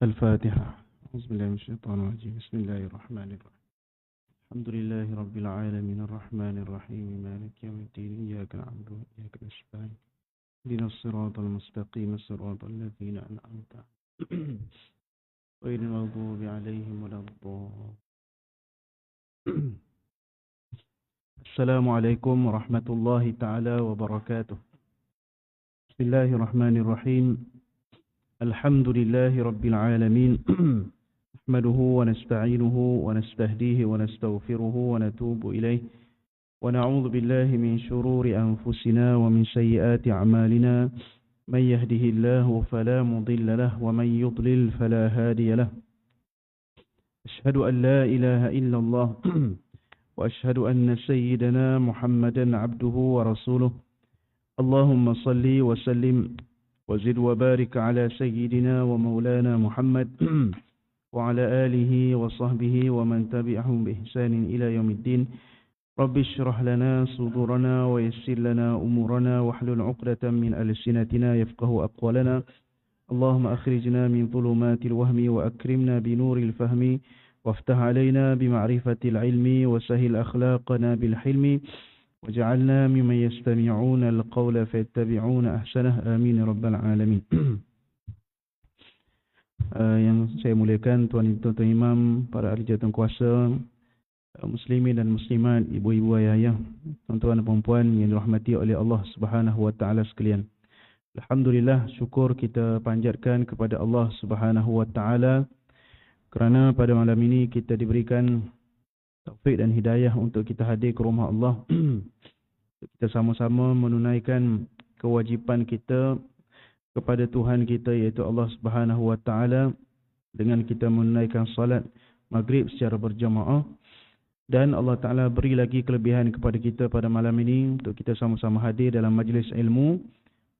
الفاتحة. أعوذ بالله من الشيطان الرجيم. بسم الله الرحمن الرحيم. الحمد لله رب العالمين الرحمن الرحيم مالك يوم الدين إياك نعبد وإياك نستعين اهدنا الصراط المستقيم صراط الذين أنعمت عليهم غير المغضوب عليهم ولا الضالين. السلام عليكم ورحمة الله تعالى وبركاته. بسم الله الرحمن الرحيم. الحمد لله رب العالمين نحمده ونستعينه ونستهديه ونستغفره ونتوب إليه ونعوذ بالله من شرور أنفسنا ومن سيئات أعمالنا من يهده الله فلا مضل له ومن يضلل فلا هادي له. أشهد أن لا إله إلا الله وأشهد أن سيدنا محمدا عبده ورسوله. اللهم صل وسلم وزد وبارك على سيدنا ومولانا محمد وعلى آله وصحبه ومن تبعهم بإحسان إلى يوم الدين. رب اشرح لنا صدورنا ويسر لنا أمورنا واحلل عقدة من ألسنتنا يفقه أقوالنا. اللهم أخرجنا من ظلمات الوهم وأكرمنا بنور الفهم وافتح علينا بمعرفة العلم وسهل أخلاقنا بالحلم وجعلنا ممن يستمعون القول فيتبعون أحسنه. آمين يا رب العالمين. Yang saya muliakan tuan-tuan imam, para ahli jawatan kuasa, muslimin dan muslimat, ibu-ibu, ayah-ayah, tuan-tuan dan puan-puan yang dirahmati oleh Allah Subhanahu wa taala sekalian. Alhamdulillah, syukur kita panjatkan kepada Allah Subhanahu wa taala kerana pada malam ini kita diberikan taufik dan hidayah untuk kita hadir ke rumah Allah. Kita sama-sama menunaikan kewajipan kita kepada Tuhan kita, iaitu Allah Subhanahu wa taala, dengan kita menunaikan salat maghrib secara berjamaah. Dan Allah Taala beri lagi kelebihan kepada kita pada malam ini untuk kita sama-sama hadir dalam majlis ilmu.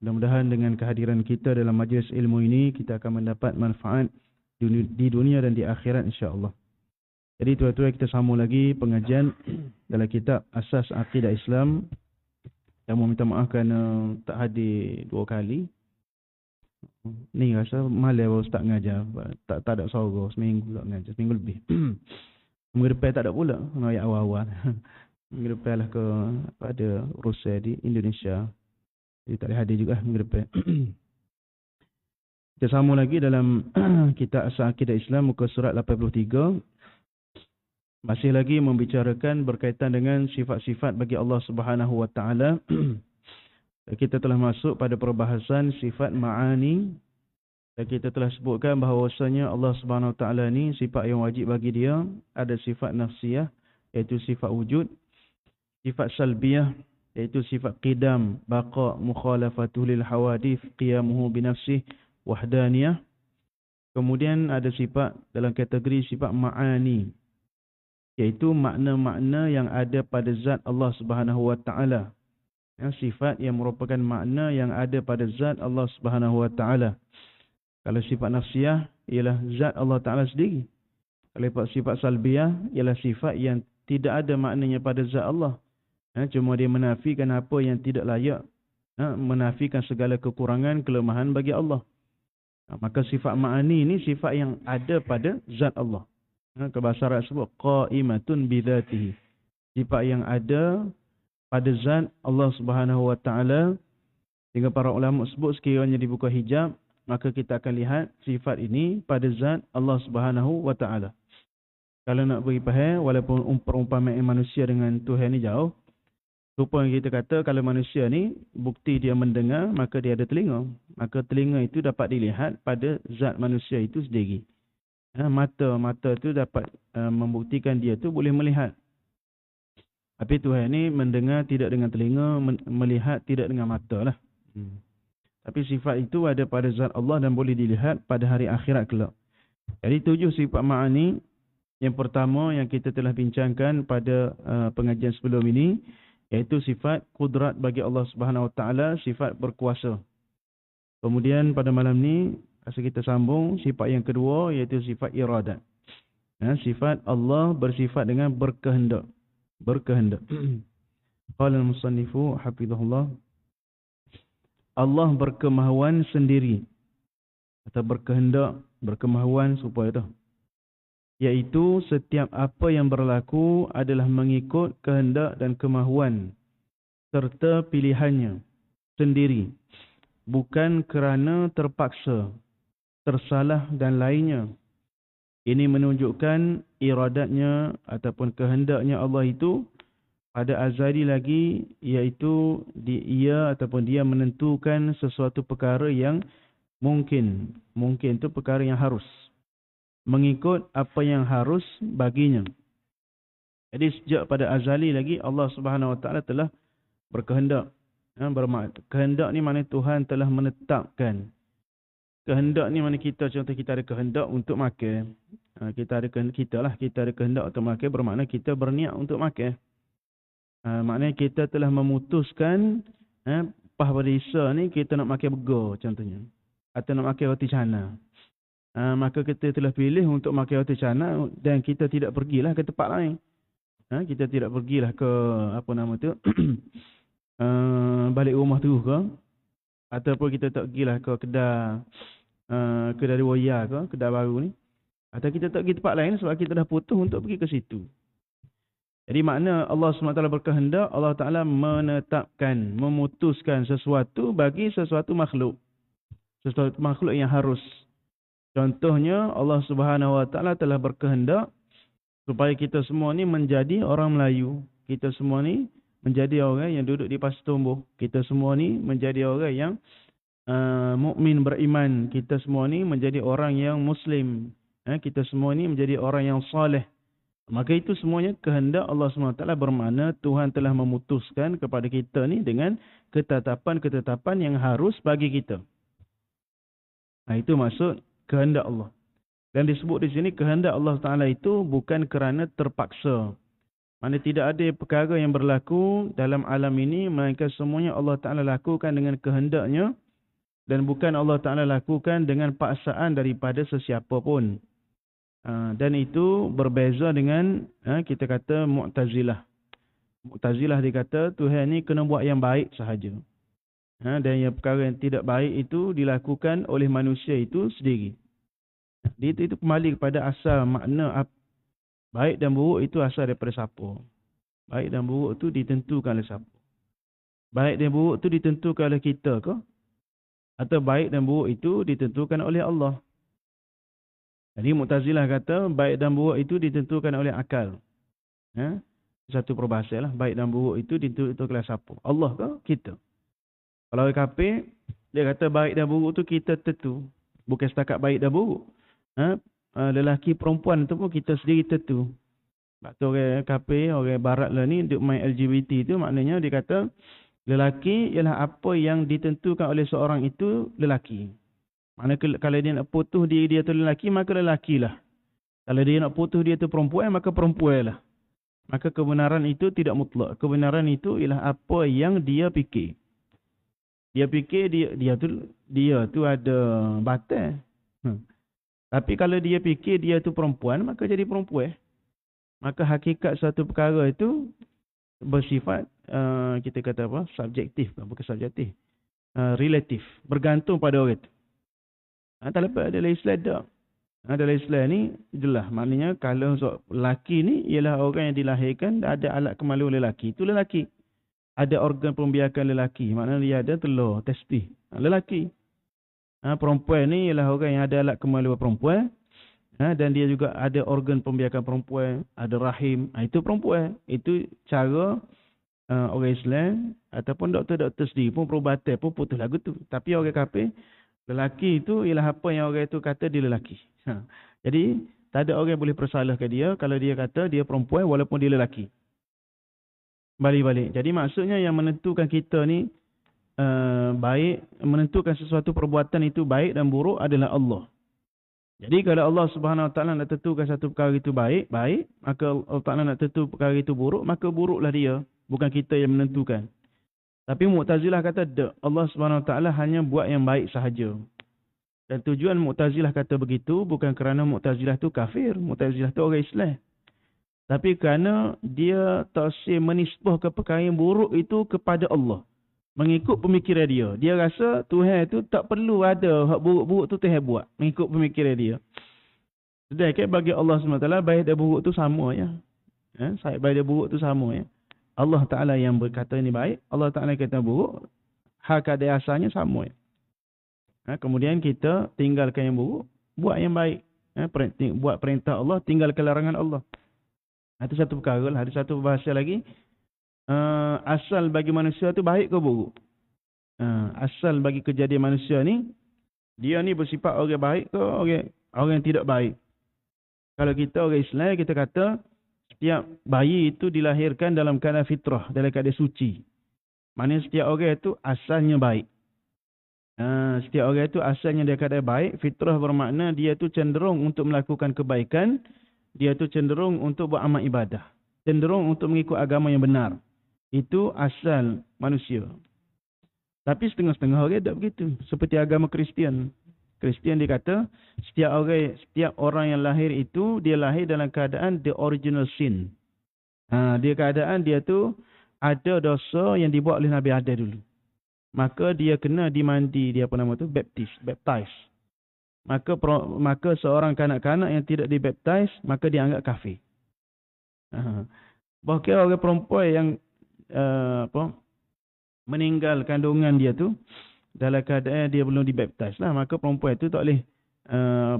Mudah-mudahan dengan kehadiran kita dalam majlis ilmu ini kita akan mendapat manfaat di dunia dan di akhirat, insya-Allah. Jadi tuan-tuan, kita sambung lagi pengajian dalam kitab Asas Akidah Islam. Yang mau minta maaf kerana tak hadir 2 kali. Ni rasa malam baru start mengajar. Tak ada suara, seminggu tak mengajar, seminggu lebih. Minggu depan tak ada pula, ayat awal-awal. Minggu depan lah pada urusan di Indonesia. Jadi tak boleh hadir juga minggu depan. Kita sambung lagi dalam kitab Asas Akidah Islam, muka surat 83. Masih lagi membicarakan berkaitan dengan sifat-sifat bagi Allah Subhanahu wa taala. Kita telah masuk pada perbahasan sifat ma'ani. Dan kita telah sebutkan bahawasanya Allah Subhanahu wa taala ni sifat yang wajib bagi dia. Ada sifat nafsiyah, iaitu sifat wujud. Sifat salbiyah, iaitu sifat qidam, baqa, mukhalafatuh lil hawadith, qiyamuhu binafsih, wahdaniyah. Kemudian ada sifat dalam kategori sifat ma'ani, iaitu makna-makna yang ada pada zat Allah Subhanahu wa taala. Sifat yang merupakan makna yang ada pada zat Allah Subhanahu wa taala. Kalau sifat nafsiyah ialah zat Allah taala sendiri. Kalau sifat salbiyah ialah sifat yang tidak ada maknanya pada zat Allah. Cuma dia menafikan apa yang tidak layak, menafikan segala kekurangan, kelemahan bagi Allah. Maka sifat ma'ani ini sifat yang ada pada zat Allah. Ke bahasa Arab sebut qa'imatun bidzatihi. Sifat yang ada pada zat Allah Subhanahu wa taala. Sehingga para ulama sebut sekiranya dibuka hijab, maka kita akan lihat sifat ini pada zat Allah Subhanahu wa taala. Kalau nak beri faham, walaupun perumpamaan manusia dengan Tuhan ni jauh, rupanya kita kata kalau manusia ni bukti dia mendengar, maka dia ada telinga. Maka telinga itu dapat dilihat pada zat manusia itu sendiri. Mata itu dapat membuktikan dia tu boleh melihat. Tapi Tuhan ni mendengar tidak dengan telinga, melihat tidak dengan mata lah. Tapi sifat itu ada pada zat Allah dan boleh dilihat pada hari akhirat kelak. Jadi 7 sifat ma'ani. Yang pertama yang kita telah bincangkan pada pengajian sebelum ini, iaitu sifat kudrat bagi Allah Subhanahu wa taala, sifat berkuasa. Kemudian pada malam ni kita sambung sifat yang kedua, iaitu sifat iradat. Sifat Allah bersifat dengan berkehendak. Qala al-musannifu hafizahullah, Allah berkemahuan sendiri atau berkehendak berkemahuan serupa itu. Iaitu setiap apa yang berlaku adalah mengikut kehendak dan kemahuan serta pilihannya sendiri, bukan kerana terpaksa, tersalah dan lainnya. Ini menunjukkan iradatnya ataupun kehendaknya Allah itu pada azali lagi, iaitu ia ataupun dia menentukan sesuatu perkara yang mungkin itu perkara yang harus, mengikut apa yang harus baginya. Jadi sejak pada azali lagi Allah Subhanahu Wa Taala telah berkehendak. Kehendak ni maknanya Tuhan telah menetapkan. Kehendak ni mana kita, contoh kita ada kehendak untuk makan. Kita ada kehendak untuk makan, bermakna kita berniat untuk makan. Maknanya kita telah memutuskan pada Isa ni kita nak makan burger contohnya, atau nak makan roti canai. Maka kita telah pilih untuk makan roti canai dan kita tidak pergilah ke tempat lain. Kita tidak pergilah ke balik rumah terus ke, ataupun kita tak pergilah ke kedai raya ke, kedai baru ni, atau kita tak pergi tempat lain sebab kita dah putus untuk pergi ke situ. Jadi makna Allah SWT berkehendak, Allah Ta'ala menetapkan, memutuskan sesuatu bagi sesuatu makhluk. Sesuatu makhluk yang harus. Contohnya Allah Subhanahu Wa Ta'ala telah berkehendak supaya kita semua ni menjadi orang Melayu. Kita semua ni menjadi orang yang duduk di Pasir Tumbuh. Kita semua ni menjadi orang yang mukmin beriman. Kita semua ni menjadi orang yang Muslim. Kita semua ni menjadi orang yang saleh. Maka itu semuanya kehendak Allah SWT, bermakna Tuhan telah memutuskan kepada kita ni dengan ketetapan-ketetapan yang harus bagi kita. Itu maksud kehendak Allah. Dan disebut di sini kehendak Allah Ta'ala itu bukan kerana terpaksa. Maksudnya tidak ada perkara yang berlaku dalam alam ini, melainkan semuanya Allah Ta'ala lakukan dengan kehendaknya dan bukan Allah Ta'ala lakukan dengan paksaan daripada sesiapa pun. Dan itu berbeza dengan kita kata Mu'tazilah. Mu'tazilah dia kata Tuhan ni kena buat yang baik sahaja. Dan yang perkara yang tidak baik itu dilakukan oleh manusia itu sendiri. Itu kembali kepada asal makna baik dan buruk itu asal daripada siapa. Baik dan buruk itu ditentukan oleh siapa. Baik dan buruk itu ditentukan oleh kita ke? Atau baik dan buruk itu ditentukan oleh Allah? Jadi Mu'tazilah kata baik dan buruk itu ditentukan oleh akal. Satu peribahasa lah. Baik dan buruk itu ditentukan oleh siapa? Allah ke? Kita. Kalau orang kafir, dia kata baik dan buruk itu kita tentu. Bukan setakat baik dan buruk. Lelaki perempuan itu pun kita sendiri tentu. Sebab tu orang kafir, orang barat lah ni, duk main LGBT itu maknanya dia kata lelaki ialah apa yang ditentukan oleh seorang itu lelaki. Maknanya kalau dia nak putus diri dia tu lelaki, maka lelakilah. Kalau dia nak putus dia tu perempuan, maka perempuanlah. Maka kebenaran itu tidak mutlak. Kebenaran itu ialah apa yang dia fikir. Dia fikir dia tu ada batal. Tapi kalau dia fikir dia tu perempuan, maka jadi perempuan. Maka hakikat satu perkara itu bersifat kita kata apa? Subjektif, bukan subjektif. Relatif, bergantung pada orang itu. Tak lepas dalam Islam tak. Dalam Islam ni jelas. Maknanya kalau lelaki ni ialah orang yang dilahirkan ada alat kemaluan lelaki. Itu lelaki. Ada organ pembiakan lelaki. Maknanya dia ada telur, testis. Lelaki. Perempuan ni ialah orang yang ada alat kemaluan perempuan. Dan dia juga ada organ pembiakan perempuan. Ada rahim. Itu perempuan. Itu cara orang Islam ataupun doktor-doktor sendiri pun perubatan pun putus lagu tu. Tapi orang kafir, lelaki itu ialah apa yang orang itu kata dia lelaki. Jadi, tak ada orang yang boleh persalahkan dia kalau dia kata dia perempuan walaupun dia lelaki. Balik-balik. Jadi maksudnya yang menentukan kita ni baik, menentukan sesuatu perbuatan itu baik dan buruk adalah Allah. Jadi kalau Allah Subhanahu Wa Taala nak tentukan satu perkara itu baik, maka Allah Taala nak tentu perkara itu buruk, maka buruklah dia. Bukan kita yang menentukan. Tapi Mu'tazilah kata Allah Subhanahu Wa Taala hanya buat yang baik sahaja. Dan tujuan Mu'tazilah kata begitu bukan kerana Mu'tazilah tu kafir, Mu'tazilah tu orang Islam. Tapi kerana dia tak menisbahkan perkara yang buruk itu kepada Allah. Mengikut pemikiran dia. Dia rasa Tuhan tu tak perlu ada hak buruk-buruk tu Tuhan buat. Mengikut pemikiran dia. Sedangkan bagi Allah SWT, baik dan buruk tu sama ya. Baik dan buruk tu sama ya. Allah Ta'ala yang berkata ini baik, Allah Ta'ala kata buruk, hak kadar asalnya sama ya. Kemudian kita tinggalkan yang buruk, buat yang baik. Buat perintah Allah, tinggalkan larangan Allah. Itu satu perkara lah. Ada satu bahasa lagi. Asal bagi manusia tu baik ke buruk? Asal bagi kejadian manusia ni, dia ni bersifat orang baik ke orang yang tidak baik? Kalau kita orang Islam, kita kata setiap bayi itu dilahirkan dalam keadaan fitrah, dalam keadaan suci. Maknanya setiap orang itu asalnya baik. Setiap orang itu asalnya dia keadaan baik. Fitrah bermakna dia tu cenderung untuk melakukan kebaikan. Dia tu cenderung untuk beramal ibadah. Cenderung untuk mengikut agama yang benar. Itu asal manusia. Tapi setengah-setengah orang tak begitu. Seperti agama Kristian. Kristian dia kata, setiap orang yang lahir itu, dia lahir dalam keadaan the original sin. Dia keadaan dia tu ada dosa yang dibuat oleh Nabi Adam dulu. Maka dia kena dimandi, dia baptize. Maka seorang kanak-kanak yang tidak dibaptize, maka dianggap kafir. Bahkan orang perempuan yang meninggal kandungan dia tu dalam keadaan dia belum dibaptize lah, maka perempuan itu tak boleh,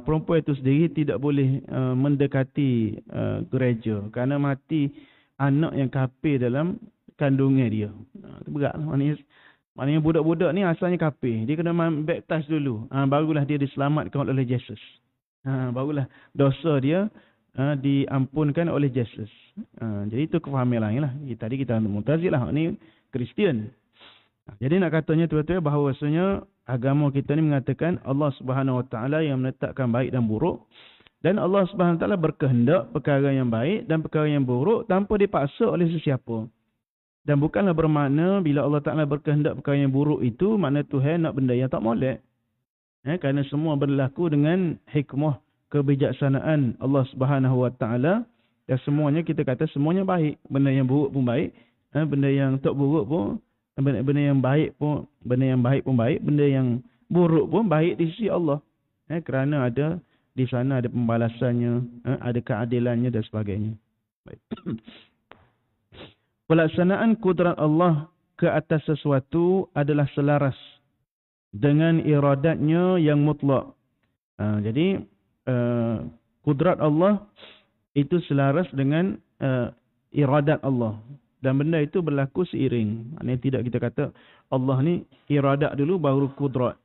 perempuan itu sendiri tidak boleh mendekati gereja kerana mati anak yang kafir dalam kandungan dia. Itu berat lah. Maknanya budak-budak ni asalnya kafir, dia kena baptize dulu, barulah dia diselamatkan oleh Yesus. Barulah dosa dia diampunkan oleh Yesus. Jadi itu kefahaman lain lah. Tadi kita Mu'tazilah, ni Kristian. Jadi nak katanya tuan-tuan bahawasanya agama kita ni mengatakan Allah Subhanahu Wa Taala yang menetapkan baik dan buruk, dan Allah Subhanahu Wa Taala berkehendak perkara yang baik dan perkara yang buruk tanpa dipaksa oleh sesiapa. Dan bukanlah bermakna bila Allah Ta'ala berkehendak perkara yang buruk itu, makna Tuhan nak benda yang tak molek. Kerana semua berlaku dengan hikmah kebijaksanaan Allah Subhanahu Wa Ta'ala. Dan semuanya kita kata semuanya baik. Benda yang buruk pun baik. Benda yang tak buruk pun, benda yang baik pun baik. Benda yang buruk pun baik di sisi Allah. Kerana ada di sana ada pembalasannya, ada keadilannya dan sebagainya. Baik. Pelaksanaan kudrat Allah ke atas sesuatu adalah selaras dengan iradatnya yang mutlak. Jadi kudrat Allah itu selaras dengan iradat Allah. Dan benda itu berlaku seiring. Maksudnya tidak kita kata Allah ni iradat dulu baru kudrat.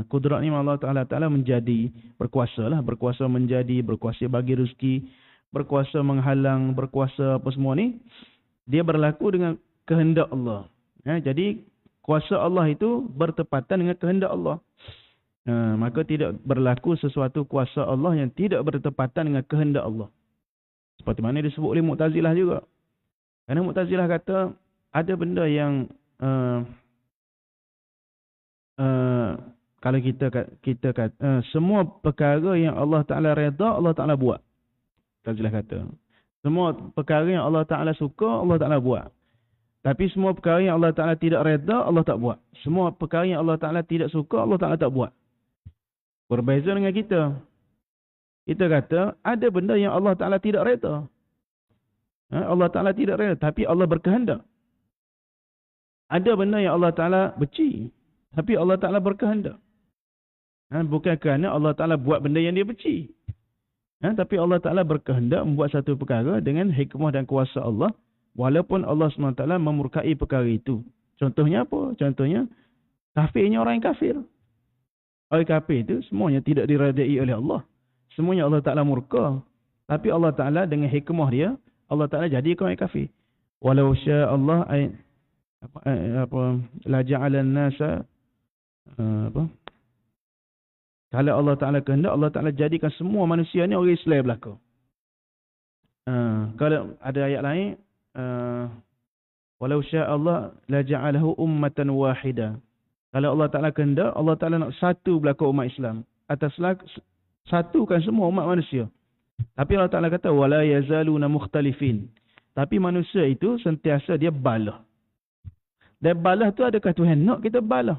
Kudrat ni Allah Ta'ala menjadi berkuasa lah. Berkuasa menjadi, berkuasa bagi rezeki, berkuasa menghalang, berkuasa apa semua ni. Dia berlaku dengan kehendak Allah. Jadi kuasa Allah itu bertepatan dengan kehendak Allah. Maka tidak berlaku sesuatu kuasa Allah yang tidak bertepatan dengan kehendak Allah. Seperti mana disebut oleh Mu'tazilah juga. Kerana Mu'tazilah kata ada benda yang kalau kita kata semua perkara yang Allah Ta'ala reda, Allah Ta'ala buat. Mu'tazilah kata semua perkara yang Allah Ta'ala suka, Allah Ta'ala buat. Tapi semua perkara yang Allah Ta'ala tidak reda, Allah tak buat. Semua perkara yang Allah Ta'ala tidak suka, Allah Ta'ala tak buat. Berbeza dengan kita. Kita kata, ada benda yang Allah Ta'ala tidak reda. Allah Ta'ala tidak reda, tapi Allah berkehendak. Ada benda yang Allah Ta'ala benci, tapi Allah Ta'ala berkehendak. Bukan kerana Allah Ta'ala buat benda yang dia benci. Tapi Allah Ta'ala berkehendak membuat satu perkara dengan hikmah dan kuasa Allah, walaupun Allah SWT memurkai perkara itu. Contohnya apa? Contohnya, kafirnya orang yang kafir. Orang kafir itu semuanya tidak diredai oleh Allah. Semuanya Allah Ta'ala murka. Tapi Allah Ta'ala dengan hikmah dia, Allah Ta'ala jadikan orang kafir. Walau sya Allah la ja'alan nasa kalau Allah Ta'ala kehendak, Allah Ta'ala jadikan semua manusia ni orang Islam belaka. Kalau ada ayat lain, walau sya Allah la ja'alahu ummatan wahida. Kalau Allah Ta'ala kehendak, Allah Ta'ala nak satu belaka umat Islam. Satukan semua umat manusia. Tapi Allah Ta'ala kata wala yazaluna mukhtalifin. Tapi manusia itu sentiasa dia balah. Dan balas tu adakah Tuhan nak kita balas?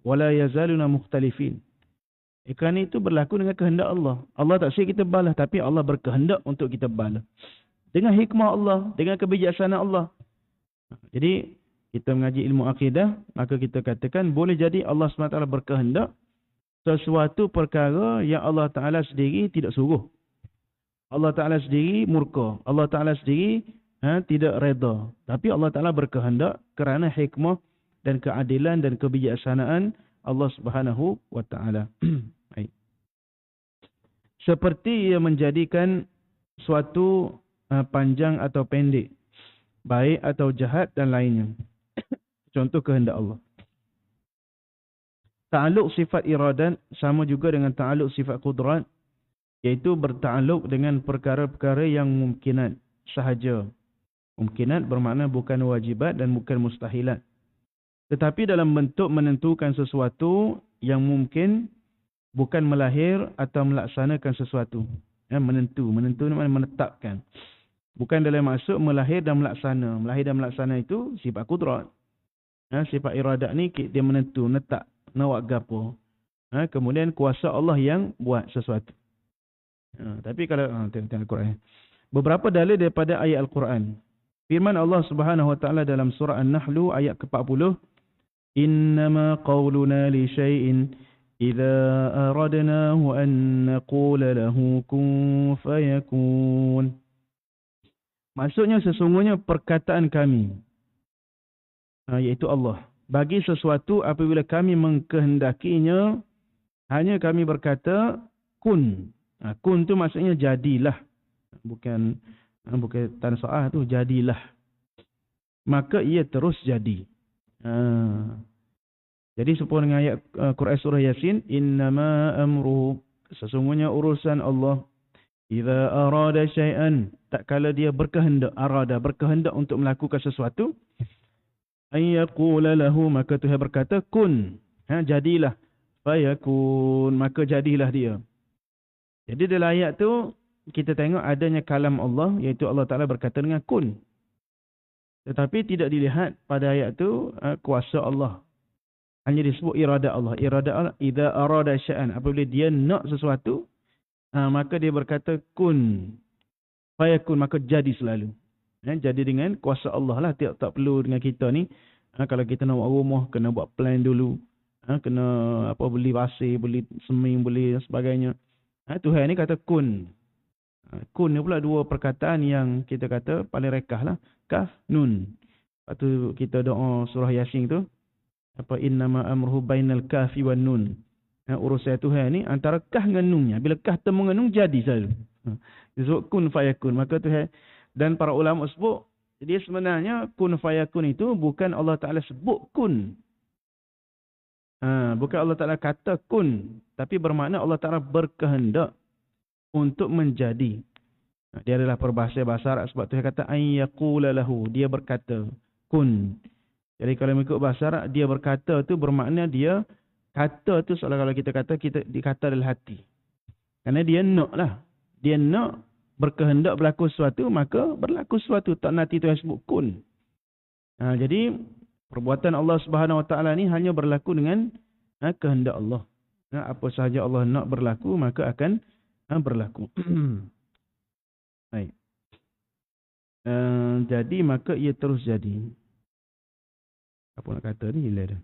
Wala yazaluna mukhtalifin. Kerana itu berlaku dengan kehendak Allah. Allah tak suruh kita balas, tapi Allah berkehendak untuk kita balas. Dengan hikmah Allah, dengan kebijaksanaan Allah. Jadi, kita mengaji ilmu akidah, maka kita katakan boleh jadi Allah SWT berkehendak sesuatu perkara yang Allah Ta'ala sendiri tidak suruh. Allah Ta'ala sendiri murka. Allah Ta'ala sendiri tidak reda. Tapi Allah Ta'ala berkehendak kerana hikmah dan keadilan dan kebijaksanaan Allah Subhanahu wa Ta'ala. Seperti ia menjadikan suatu panjang atau pendek, baik atau jahat dan lainnya. Contoh kehendak Allah. Ta'aluk sifat iradat sama juga dengan ta'aluk sifat qudrat, iaitu berta'aluk dengan perkara-perkara yang mungkinat sahaja. Mungkinat bermakna bukan wajibat dan bukan mustahilat. Tetapi dalam bentuk menentukan sesuatu yang mungkin, bukan melahir atau melaksanakan sesuatu. Menentu ni makna menetapkan. Bukan dalam maksud melahir dan melaksana. Melahir dan melaksana itu sifat qudrat. Sifat iradat ni dia menentu, netak, nak buat gapo. Kemudian kuasa Allah yang buat sesuatu. Tapi kalau tengok Al-Quran. Beberapa dalil daripada ayat Al-Quran. Firman Allah Subhanahu wa Ta'ala dalam surah An-Nahl ayat ke-40, "Innama qawluna li syai'in idza aradnahu an naqula lahu kun fayakun." Maksudnya sesungguhnya perkataan kami, iaitu Allah, bagi sesuatu apabila kami mengkehendakinya, hanya kami berkata kun. Kun tu maksudnya jadilah. Bukan tansoah tu, jadilah. Maka ia terus jadi. Jadi serupa dengan ayat Quran surah Yasin, innama amruhu, sesungguhnya urusan Allah, idza arada syai'an, tak kala dia berkehendak, berkehendak untuk melakukan sesuatu, ay yaqula lahu, maka Tuhan berkata kun, jadilah, fayakun, maka jadilah dia. Jadi dalam ayat tu kita tengok adanya kalam Allah, iaitu Allah Ta'ala berkata dengan kun. Tetapi tidak dilihat pada ayat tu kuasa Allah. Hanya disebut iradat Allah. Iradat Allah, idza arada syai'an, apabila dia nak sesuatu, maka dia berkata kun, fayakun, maka jadi selalu. Jadi dengan kuasa Allah lah. Tak perlu dengan kita ni. Kalau kita nak buat rumah, kena buat plan dulu. Kena beli pasir, beli seming, beli sebagainya. Tuhan ni kata kun. Kun ni pula dua perkataan yang kita kata paling rekah lah. Kaf, nun. Lepas tu kita doa surah Yasin tu. Innama amruhu bainal kafi wan nun. Urusan Tuhan ni antara kaf dengan nunnya. Bila kaf temu dengan nun, jadi selalu. Disebut kun fayakun. Maka Tuhan, dan para ulama sebut, jadi sebenarnya kun fayakun itu bukan Allah Ta'ala sebut kun. Bukan Allah Ta'ala kata kun. Tapi bermakna Allah Ta'ala berkehendak untuk menjadi. Dia adalah peribahasa bahasa Arab, sebab Tuhan kata ay yaqula lahu, dia berkata kun. Jadi kalau mengikut bahasa Arab, dia berkata tu bermakna dia kata tu, soalnya kalau kita kata, kita dikata dalam hati. Kerana dia nak lah. Dia nak berkehendak berlaku sesuatu, maka berlaku sesuatu. Tak nanti Tuhan sebut kun. Jadi perbuatan Allah Subhanahu Wa Taala ni hanya berlaku dengan kehendak Allah. Apa sahaja Allah nak berlaku, maka akan berlaku. Baik. Jadi maka ia terus jadi. Apa nak kata ni? Hilang dah.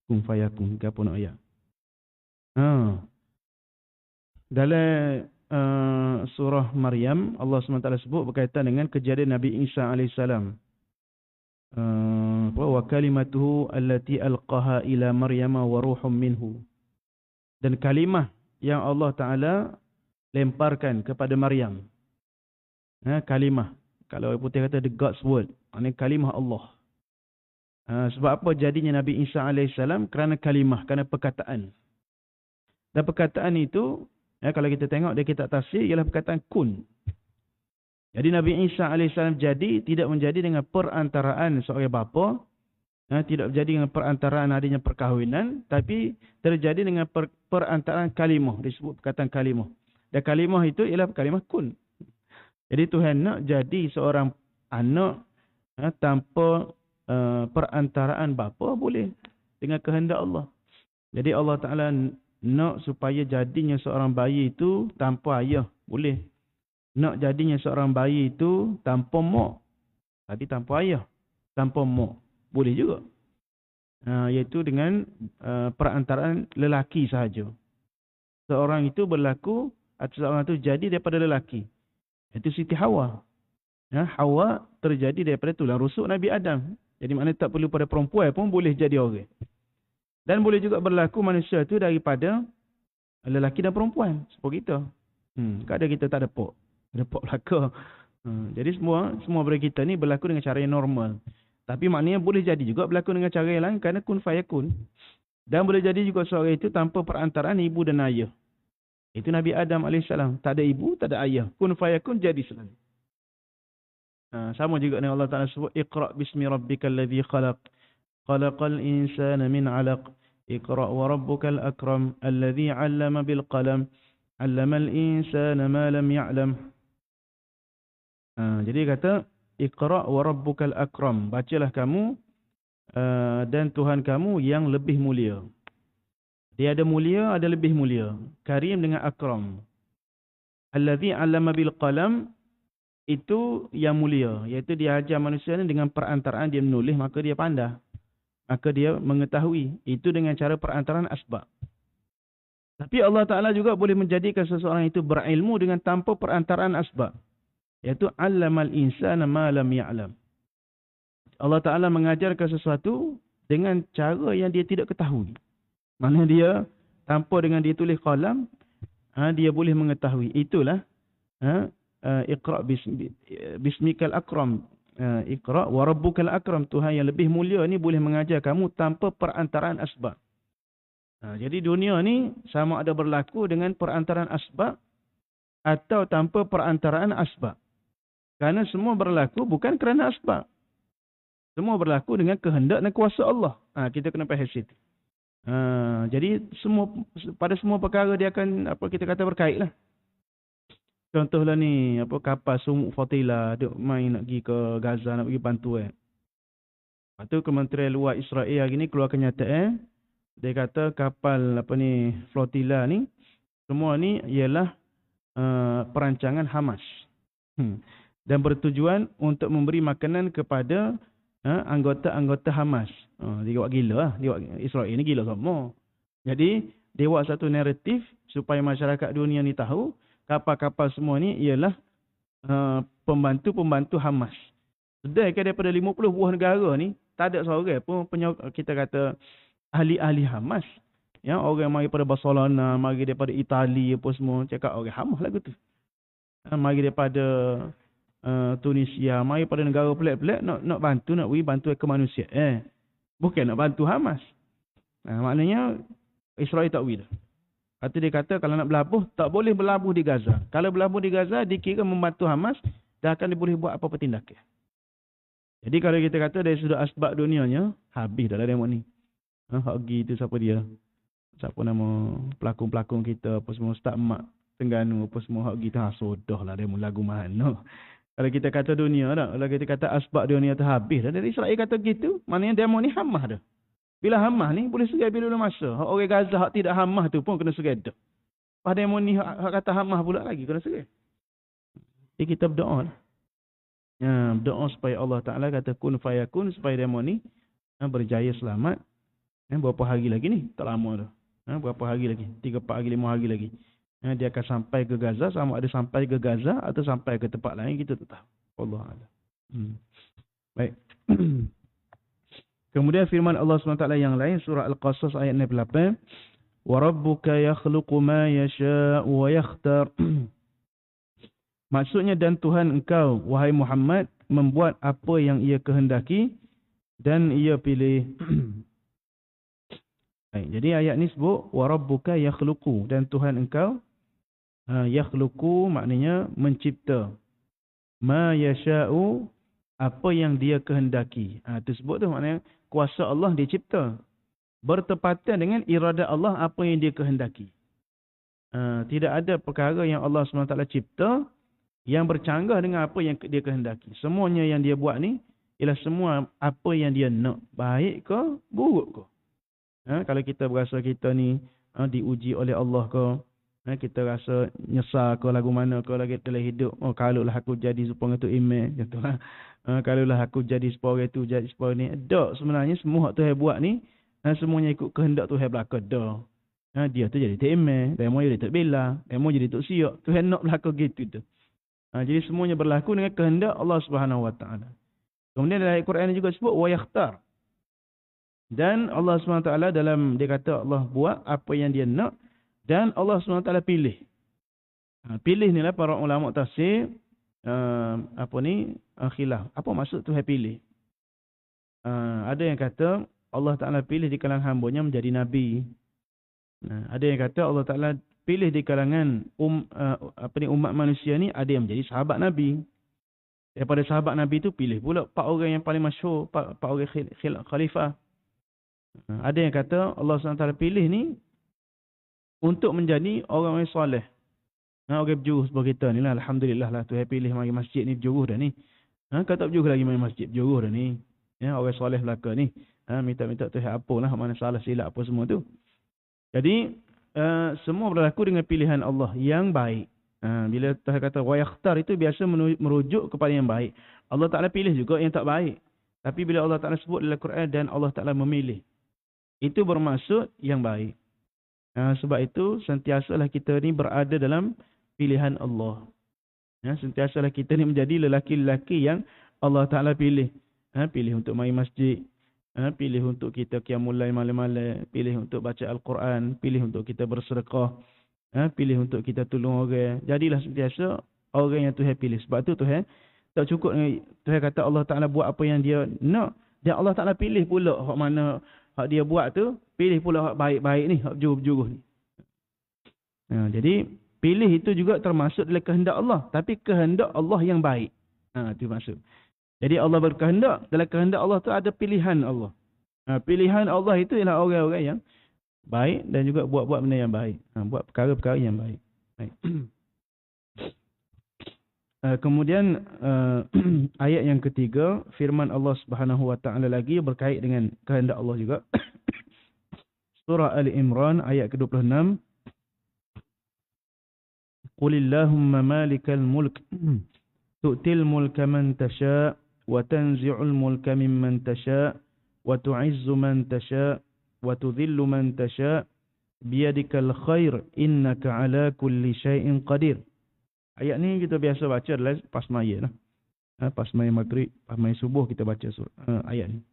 Kun fayakun. Apa nak ayat? Dalam surah Maryam, Allah SWT sebut berkaitan dengan kejadian Nabi Isa AS. Wa kalimatuhu allati alqaha ila Maryam wa ruhum minhu. Dan kalimah yang Allah Ta'ala lemparkan kepada Maryam. Kalimah. Kalau putih kata the God's word. Ini kalimah Allah. Sebab apa jadinya Nabi Isa AS? Kerana kalimah, kerana perkataan. Dan perkataan itu, kalau kita tengok dia kitab tafsir, ialah perkataan kun. Jadi Nabi Isa AS jadi, tidak menjadi dengan perantaraan seorang bapa, tidak menjadi dengan perantaraan adanya perkahwinan, tapi terjadi dengan perantaraan kalimah, disebut perkataan kalimah. Dan kalimah itu ialah kalimah kun. Jadi Tuhan nak jadi seorang anak tanpa perantaraan bapa boleh, dengan kehendak Allah. Jadi Allah Ta'ala nak supaya jadinya seorang bayi itu tanpa ayah, boleh. Nak jadinya seorang bayi itu tanpa mak, tadi tanpa ayah, tanpa mak, boleh juga. Iaitu dengan perantaraan lelaki sahaja. Seorang itu berlaku atau seorang itu jadi daripada lelaki. Itu Siti Hawa. Hawa terjadi daripada tulang rusuk Nabi Adam. Jadi maknanya tak perlu pada perempuan pun boleh jadi orang. Dan boleh juga berlaku manusia itu daripada lelaki dan perempuan. Seperti kita. Kadang kita tak dapat. Dapat belaka. Jadi semua daripada kita ni berlaku dengan cara yang normal. Tapi maknanya boleh jadi juga berlaku dengan cara yang lain kerana kun fayakun. Dan boleh jadi juga seorang itu tanpa perantaraan ibu dan ayah. Itu Nabi Adam AS. Tak ada ibu, tak ada ayah. Kun fayakun jadi selalu. Sama juga dengan Allah Ta'ala sebut, Iqra' bismi rabbikal ladzi khalaq. Khalaqal insana min 'alaq. Iqra' wa rabbukal akram. Alladzi 'allama bil qalam. 'Allamal insana ma lam ya'lam. Jadi kata, Iqra' wa rabbukal akram. Bacalah kamu dan Tuhan kamu yang lebih mulia. Dia ada mulia, ada lebih mulia. Karim dengan akram. Alladzi 'allama bil qalam. Itu yang mulia, iaitu dia ajar manusia ni dengan perantaraan dia menulis, maka dia pandai, maka dia mengetahui. Itu dengan cara perantaraan asbab. Tapi Allah Ta'ala juga boleh menjadikan seseorang itu berilmu dengan tanpa perantaraan asbab, iaitu allamal insana ma lam ya'lam. Allah Ta'ala mengajarkan sesuatu dengan cara yang dia tidak ketahui. Mana dia tanpa dengan dia tulis qalam, dia boleh mengetahui. Itulah Iqra' bismikal akram. Iqra' wa rabbukal akram. Tuhan yang lebih mulia ni boleh mengajar kamu tanpa perantaraan asbab. Jadi dunia ni sama ada berlaku dengan perantaraan asbab atau tanpa perantaraan asbab. Kerana semua berlaku bukan kerana asbab. Semua berlaku dengan kehendak dan kuasa Allah. Kita kena faham situ. Jadi pada semua perkara dia akan kita kata berkait lah. Contohlah ni, kapal Sumuk Fatila duk main nak pergi ke Gaza, nak pergi bantuan. Lepas tu Kementerian Luar Israel hari ni keluar kenyataan, dia kata kapal flotila ni, semua ni ialah perancangan Hamas. Dan bertujuan untuk memberi makanan kepada anggota-anggota Hamas. Dia buat gila lah. Israel ni gila semua. Jadi, dia buat satu naratif supaya masyarakat dunia ni tahu kapal-kapal semua ni ialah pembantu-pembantu Hamas. Sedangkan daripada 50 buah negara ni, tak ada seorang pun kita kata ahli-ahli Hamas. Ya, orang mari daripada Barcelona, mari daripada Itali apa semua, cakap orang Hamas lagu tu. Mari daripada Tunisia, mari daripada negara pelik-pelik nak bantu, nak beri bantuan kemanusiaan. Bukan nak bantu Hamas. Maknanya Israel tak beri dah. Kata dia kata kalau nak berlabuh, tak boleh berlabuh di Gaza. Kalau berlabuh di Gaza, dikira membantu Hamas, dah akan boleh buat apa-apa tindakan. Jadi kalau kita kata dari sudut asbab dunianya, habis dah demo ni. Hak gi tu siapa dia? Siapa nama pelakon-pelakon kita, apa semua, Ustaz Mak Tengganu, apa semua, hak gi tu sodah lah demo lagu mana. Kalau kita kata dunia dah, kalau kita kata asbab dunia tu habis dah. Dari Israel kata gitu, maknanya demo ni Hamas dah. Bila Hamas ni boleh serai bila masa. Hak orang Gaza hak tidak Hamas tu pun kena serai dah. Pada demo ni hak kata Hamas pula lagi kena serai. Jadi kita berdoa lah. Berdoa supaya Allah Ta'ala kata kun fayakun, supaya demo ni berjaya selamat. Berapa hari lagi ni? Tak lama dah. Berapa hari lagi? 3, 4 hari, 5 hari lagi. Dia akan sampai ke Gaza. Sama ada sampai ke Gaza atau sampai ke tempat lain, kita tak tahu. Allah Allah. Baik. Kemudian firman Allah SWT yang lain, surah Al-Qasas ayat 68. وَرَبُّكَ يَخْلُقُ مَا يَشَاءُ وَيَخْتَرُ. Maksudnya, dan Tuhan engkau, wahai Muhammad, membuat apa yang ia kehendaki dan ia pilih. Baik, jadi ayat ni sebut, وَرَبُّكَ يَخْلُقُ. Dan Tuhan engkau, yakhluqu maknanya mencipta. مَا يَشَاءُ, apa yang dia kehendaki. Itu sebut tu maknanya kuasa Allah dia cipta. Bertepatan dengan irada Allah apa yang dia kehendaki. Tidak ada perkara yang Allah SWT cipta yang bercanggah dengan apa yang dia kehendaki. Semuanya yang dia buat ni ialah semua apa yang dia nak, baik ke buruk ke. Kalau kita berasa kita ni diuji oleh Allah ke, kita rasa nyesal ke lagu mana ke lagi dalam hidup, kalaulah aku jadi supaya tu email contohlah. Kalaulah aku jadi supaya tu jadi supaya ni. Tak, sebenarnya semua hak Tuhan buat ni semuanya ikut kehendak Tuhan belaka dah. Dia tu jadi email, dia mau jadi tak bela, dia mau jadi tak siap. Tuhan nak belaka gitu tu. Jadi semuanya berlaku dengan kehendak Allah Subhanahu Wa Taala. Kemudian dalam Al-Quran juga sebut wa yakhtar. Dan Allah SWT dalam dia kata Allah buat apa yang dia nak dan Allah SWT pilih. Pilih ni lah para ulama tafsir khilaf. Apa maksud Tuhan pilih? Ada yang kata Allah Taala pilih di kalangan hamba-Nya menjadi nabi. Ada yang kata Allah Taala pilih di kalangan umat manusia ni ada yang menjadi sahabat nabi. Daripada sahabat nabi tu pilih pula 4 orang yang paling masyhur, 4 orang khalifah. Ada yang kata Allah SWT pilih ni untuk menjadi orang-orang soleh. Orang berjuruh seperti kita ni lah. Alhamdulillah lah Tuhan pilih mari masjid ni berjuruh dah ni. Kau tak berjuruh lagi mari masjid berjuruh dah ni. Orang soleh belaka ni. Minta-minta Tuhan apa lah mana salah silap apa semua tu. Jadi semua berlaku dengan pilihan Allah yang baik. Bila Tuhan kata wa yakhtar itu biasa merujuk kepada yang baik. Allah Ta'ala pilih juga yang tak baik. Tapi bila Allah Ta'ala sebut dalam Quran dan Allah Ta'ala memilih, itu bermaksud yang baik. Sebab itu sentiasalah kita ni berada dalam pilihan Allah. Sentiasalah kita ni menjadi lelaki-lelaki yang Allah Ta'ala pilih. Pilih untuk mai masjid. Pilih untuk kita qiyamul lail malam-malam. Pilih untuk baca Al-Quran. Pilih untuk kita bersedekah. Pilih untuk kita tolong orang. Jadilah sentiasa orang yang Tuhan pilih. Sebab tu Tuhan tak cukup Tuhan kata Allah Ta'ala buat apa yang dia nak. Dan Allah Ta'ala pilih pula hak mana hak dia buat tu. Pilih pula hak baik-baik ni. Hak berjuruh-berjuruh ni. Jadi pilih itu juga termasuk dalam kehendak Allah. Tapi kehendak Allah yang baik. Itu maksud. Jadi Allah berkehendak. Dalam kehendak Allah tu ada pilihan Allah. Pilihan Allah itu ialah orang-orang yang baik dan juga buat-buat benda yang baik. Buat perkara-perkara yang baik. Baik. Kemudian ayat yang ketiga, firman Allah Subhanahu Wa Taala lagi berkait dengan kehendak Allah juga. Surah Ali Imran ayat ke-26. Qulillahumma malikal mulk tu'til mulka man tasha' wa tanzi'ul mulka mimman tasha' wa tu'izzu man tasha' wa tudhillu man tasha' biyadikal khair innaka ala kulli syai'in qadir. Ayat ni kita biasa baca adalah pas maya lah. Pas maya maghrib, pas maya subuh kita baca ayat ni.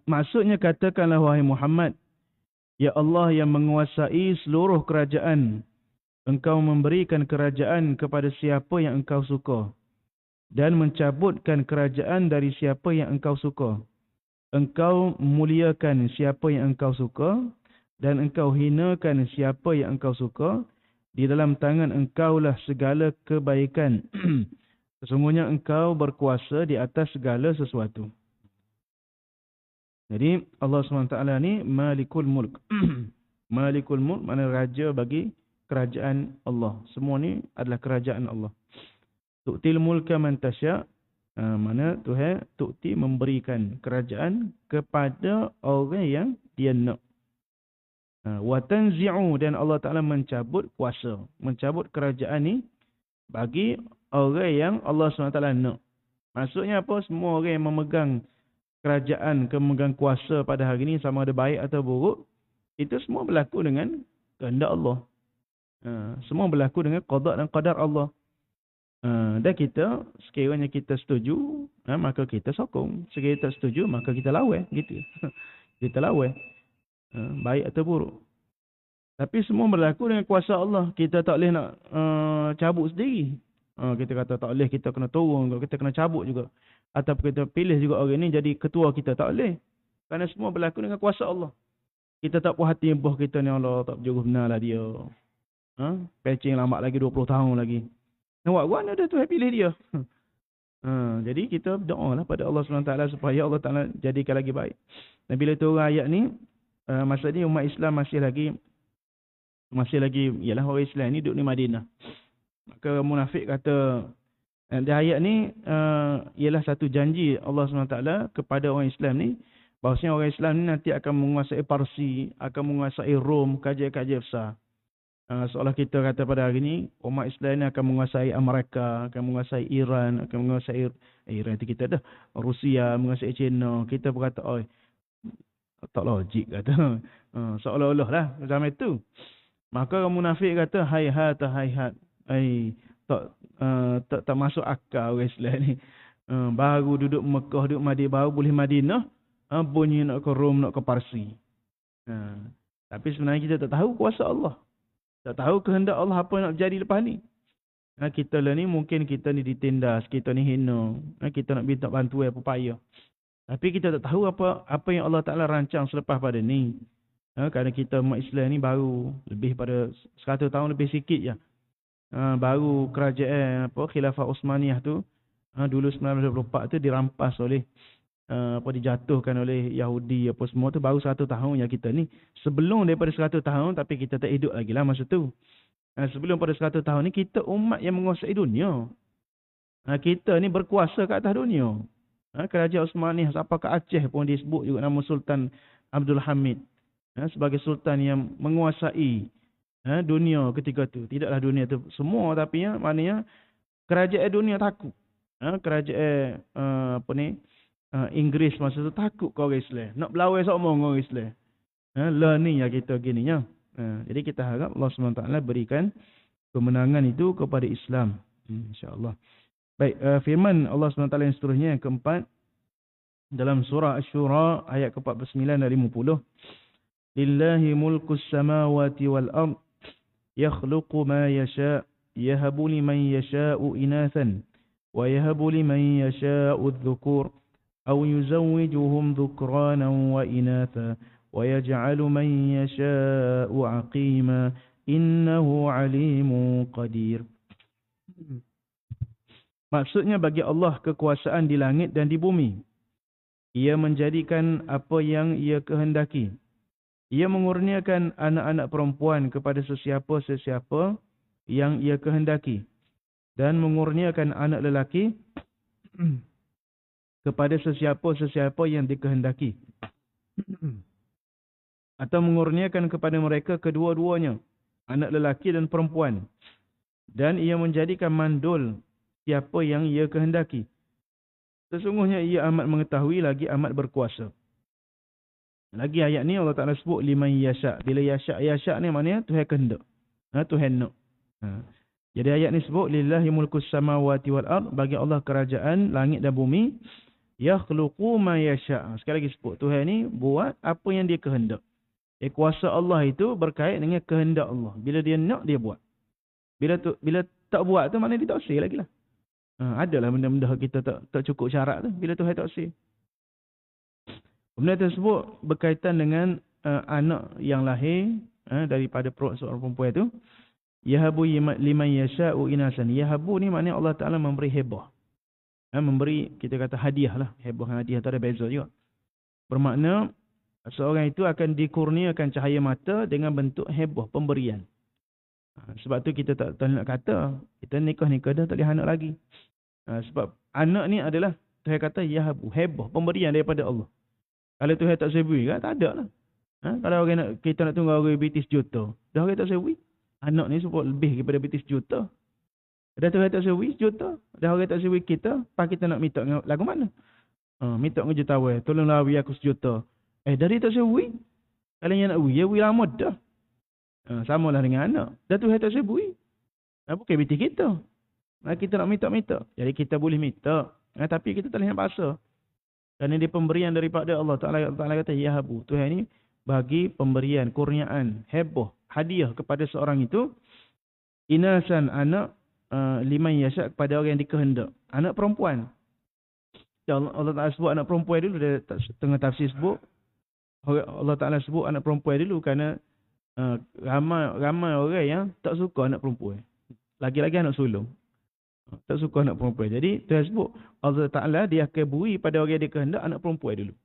Maksudnya katakanlah wahai Muhammad, ya Allah yang menguasai seluruh kerajaan, Engkau memberikan kerajaan kepada siapa yang Engkau suka dan mencabutkan kerajaan dari siapa yang Engkau suka. Engkau muliakan siapa yang Engkau suka dan Engkau hinakan siapa yang Engkau suka. Di dalam tangan Engkaulah segala kebaikan. Sesungguhnya Engkau berkuasa di atas segala sesuatu. Jadi Allah SWT ni Malikul Mulk. Malikul Mulk makna raja bagi kerajaan Allah. Semua ni adalah kerajaan Allah. Tu'til mulka man tasya'. Mana Tuhan tu'ti memberikan kerajaan kepada orang yang dia nak. Wa tanzi'u dan Allah Ta'ala mencabut kuasa. Mencabut kerajaan ni bagi orang yang Allah SWT nak. Maksudnya apa? Semua orang yang memegang kerajaan, memegang kuasa pada hari ini sama ada baik atau buruk, itu semua berlaku dengan kehendak Allah. Semua berlaku dengan qada dan qadar Allah. Dan kita, sekiranya kita setuju, maka kita sokong. Sekiranya tak setuju, maka kita lawan. Gitu. Kita lawan. Baik atau buruk. Tapi semua berlaku dengan kuasa Allah. Kita tak boleh nak cabut sendiri. Kita kata tak boleh, kita kena turun, kita kena cabut juga. Atau kita pilih juga orang ni jadi ketua kita. Tak boleh. Kerana semua berlaku dengan kuasa Allah. Kita tak puas hati bos kita ni, Allah tak berjurus benar lah dia. Patching lambat lagi 20 tahun lagi. Nak buat mana dah Tuhan pilih dia. Jadi kita berdoa lah pada Allah SWT supaya Allah Ta'ala jadikan lagi baik. Dan bila turun ayat ni, maksudnya umat Islam masih lagi ialah orang Islam ni duduk di Madinah. Maka munafik kata, di ayat ni ialah satu janji Allah SWT kepada orang Islam ni, bahawasanya orang Islam ni nanti akan menguasai Parsi, akan menguasai Rom, kerajaan-kerajaan besar. Seolah kita kata pada hari ni, umat Islam ni akan menguasai Amerika, akan menguasai Iran, akan menguasai Iran itu kita dah, Rusia, menguasai China. Kita berkata, oh, tak logik kata. Seolah-olah lah zaman itu. Maka orang munafik kata, hayhat, tak masuk akal orang Islam ni. Baru duduk Mekah, duduk Madinah, baru boleh Madinah, bunyi nak ke Rom, nak ke Parsi. Tapi sebenarnya kita tak tahu kuasa Allah. Tak tahu kehendak Allah apa nak berjadi lepas ni. Kita lah ni mungkin kita ni ditindas, kita ni hina, kita nak minta bantuan apa payah. Tapi kita tak tahu apa yang Allah Ta'ala rancang selepas pada ni. Kerana kita umat Islam ni baru lebih pada 100 tahun lebih sikit je. Baru kerajaan Khilafah Uthmaniyah tu dulu 1924 tu dirampas oleh dijatuhkan oleh Yahudi apa semua tu, baru 100 tahun yang kita ni. Sebelum daripada 100 tahun tapi kita tak hidup lagi lah masa tu. Sebelum pada 100 tahun ni kita umat yang menguasai dunia. Kita ni berkuasa ke atas dunia. Kerajaan Uthmaniyah sampai ke Aceh pun disebut juga nama Sultan Abdul Hamid sebagai sultan yang menguasai dunia ketika tu. Tidaklah dunia tu semua, tapi maknanya kerajaan dunia takut. Kerajaan Inggeris masa tu takut ke orang Islam. Nak berlawan sama orang Islam. Lah ni yang kita gini ya. Jadi kita harap Allah SWT berikan kemenangan itu kepada Islam. InsyaAllah. Baik, firman Allah SWT yang seterusnya yang keempat dalam surah Asy-Syura ayat ke-49 dan 50. Lillahi mulkus samawati wal ard yakhluqu ma yasha' yahabu liman yasha'u inathan wa yahabu liman yasha'u adh-dhukur aw yuzawwijuhum dhukranan wa inatha wa yaj'alu man yasha'u 'aqima innahu 'alimun qadir. Maksudnya bagi Allah kekuasaan di langit dan di bumi. Ia menjadikan apa yang ia kehendaki. Ia mengurniakan anak-anak perempuan kepada sesiapa-sesiapa yang ia kehendaki. Dan mengurniakan anak lelaki kepada sesiapa-sesiapa yang dikehendaki. Atau mengurniakan kepada mereka kedua-duanya, anak lelaki dan perempuan. Dan ia menjadikan mandul siapa yang ia kehendaki. Sesungguhnya ia amat mengetahui lagi amat berkuasa. Lagi ayat ni Allah Ta'ala sebut liman yasha'. Bila yasha' ni maknanya Tuhan kehendak. Tuhan nak. Jadi ayat ni sebut lillahi mulkus samawati wal ard, bagi Allah kerajaan langit dan bumi. Yakhluqu ma yasha'. Sekali lagi sebut Tuhan ni buat apa yang dia kehendak. Kuasa Allah itu berkait dengan kehendak Allah. Bila dia nak dia buat. Bila tak buat tu maknanya dia tak sel lagi lah. Adalah benda-benda kita tak cukup syarat tu bila Tuhan tak sel. Benda tersebut berkaitan dengan anak yang lahir daripada perut seorang perempuan itu. Yahabu liman yasha'u inasan. Yahabu ni maknanya Allah Ta'ala memberi hebah. Memberi, kita kata hadiah lah. Hebah dan hadiah tu ada beza juga. Bermakna seorang itu akan dikurniakan cahaya mata dengan bentuk hebah, pemberian. Sebab tu kita tak nak kata kita nikah-nikah dah tak boleh anak lagi. Sebab anak ni adalah Tuhan kata yahabu, hebah, pemberian daripada Allah. Kalau Tuhan tak sebui kan, tak ada lah. Kalau kita nak tunggu orang BT sejuta, dah orang tak sebui. Anak ni sebut lebih daripada BT sejuta. Dah Tuhan tak sebui sejuta, dah orang tak sebui kita, apa kita nak minta lagu mana? Minta dengan jutawan, tolonglah bagi aku sejuta. Dari tak sebui. Kalau yang nak bui, ya bui lama dah. Samalah dengan anak. Dah Tuhan tak sebui. Bukan BT kita. Kita nak minta-minta. Jadi kita boleh minta. Tapi kita tak boleh nak paksa. Kerana dia pemberian daripada Allah Ta'ala kata, yahabu. Tuhan ni bagi pemberian, kurniaan, hebah, hadiah kepada seorang itu. Inasan, anak, liman yasha' kepada orang yang dikehendak. Anak perempuan. Allah Ta'ala sebut anak perempuan dulu. Dia tengah tafsir sebut. Allah Ta'ala sebut anak perempuan dulu kerana ramai orang yang tak suka anak perempuan. Lagi-lagi anak sulung. Tak suka anak perempuan. Jadi Tuhan sebut Allah Ta'ala dia akan beri pada orang yang dia kehendak anak perempuan dulu.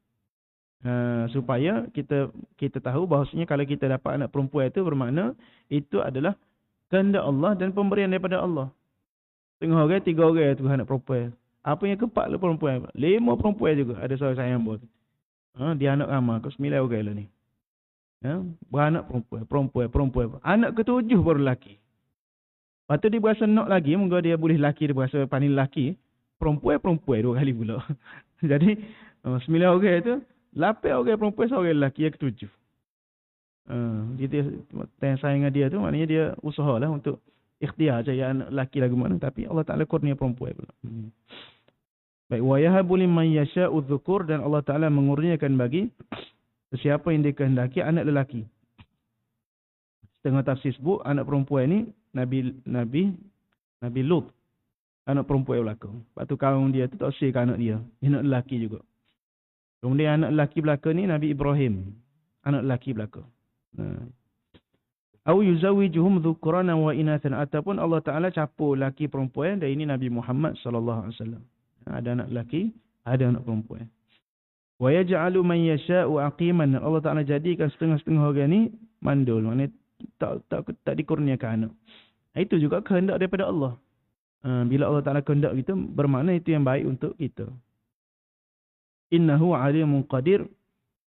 Supaya kita tahu bahawasanya kalau kita dapat anak perempuan itu bermakna itu adalah kehendak Allah dan pemberian daripada Allah. Tengok orang, 3 orang tu anak perempuan. Apa yang keempat lu perempuan? 5 perempuan juga. Ada seorang sayang buat. Dia anak ramai. Kau 9 orang lah ni. Beranak perempuan. Anak ke-7 baru lelaki. Lepas tu dia berasa nak lagi. Moga dia boleh lelaki. Dia berasa pandai lelaki. Perempuan 2 kali pula. Jadi 9 orang tu. 8 orang perempuan, seorang lelaki yang ke-7. Dia sayang dia tu. Maknanya dia usahalah untuk ikhtiar cari anak lelaki lagu mana, tapi Allah Taala kurnia perempuan pula. Baik, wa yahabu liman yasha'u dzukur, dan Allah Taala mengurniakan bagi sesiapa yang dikehendaki anak lelaki. Setengah tafsir sebut anak perempuan ni Nabi Lut, anak perempuan belaka. Lepas tu kaum dia tu tak usirkan anak dia, anak lelaki juga. Kemudian anak lelaki belaka ni Nabi Ibrahim, anak lelaki belaka. Au yuzawijuhum dzukrana wa inathan, ataupun Allah Taala capur laki perempuan, dan ini Nabi Muhammad sallallahu alaihi wasallam. Ada anak lelaki, ada anak perempuan. Wa yaj'alu man yasha'u aqiman, Allah Taala jadikan setengah-setengah orang ni mandul, maknanya tak dikurniakan anak. Itu juga kehendak daripada Allah. Bila Allah Taala kehendak kita, bermakna itu yang baik untuk kita. Innahu alimun qadir,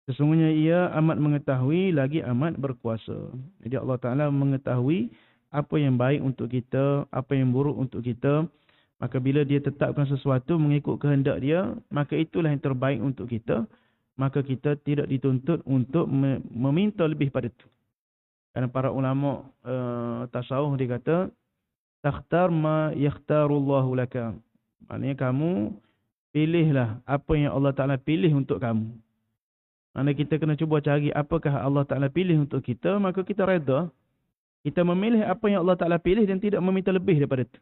sesungguhnya ia amat mengetahui lagi amat berkuasa. Jadi Allah Ta'ala mengetahui apa yang baik untuk kita, apa yang buruk untuk kita. Maka bila dia tetapkan sesuatu mengikut kehendak dia, maka itulah yang terbaik untuk kita. Maka kita tidak dituntut untuk meminta lebih pada itu. Kerana para ulama tasawuf dia kata, takhtar ma yakhtarullahu laka. Maknanya kamu pilihlah apa yang Allah Ta'ala pilih untuk kamu. Mana kita kena cuba cari apakah Allah Ta'ala pilih untuk kita, maka kita reda. Kita memilih apa yang Allah Ta'ala pilih dan tidak meminta lebih daripada itu.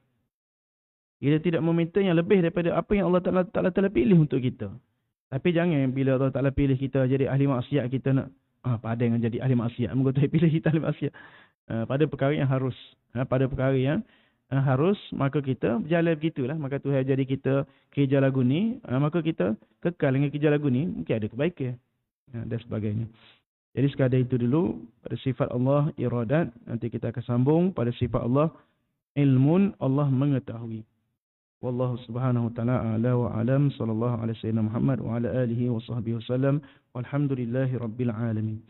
Kita tidak meminta yang lebih daripada apa yang Allah Ta'ala telah pilih untuk kita. Tapi jangan bila Allah Ta'ala pilih kita jadi ahli maksiat, kita nak pada dengan jadi ahli maksiat. Moga Tuhan pilih kita ahli maksiat. Pada perkara yang harus. Pada perkara yang harus, maka kita berjalan begitulah. Maka Tuhan jadi kita kerja lagu ni, maka kita kekal dengan kerja lagu ni, mungkin ada kebaikan. Dan sebagainya. Jadi sekadar itu dulu pada sifat Allah iradat. Nanti kita akan sambung pada sifat Allah ilmun, Allah mengetahui. Wallahu subhanahu wa ta'ala a'la wa alam. Sallallahu alaihi wasallam Muhammad wa ala alihi wa sahbihi wasallam. Walhamdulillahi rabbil alamin.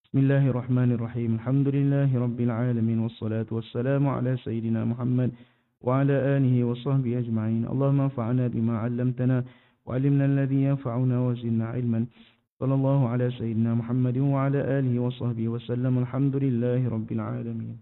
Bismillahirrahmanirrahim. Alhamdulillahi rabbil alamin. Wassalatu wassalamu ala sayyidina Muhammad wa ala alihi wa sahbihi ajma'in. Allahumma anfa'na bima 'allamtana wa 'allimna alladhi yanfa'una wa zidna 'ilman. Sallallahu ala sayyidina Muhammadin wa ala alihi wa sahbihi wa sallam. Alhamdulillahi rabbil alamin.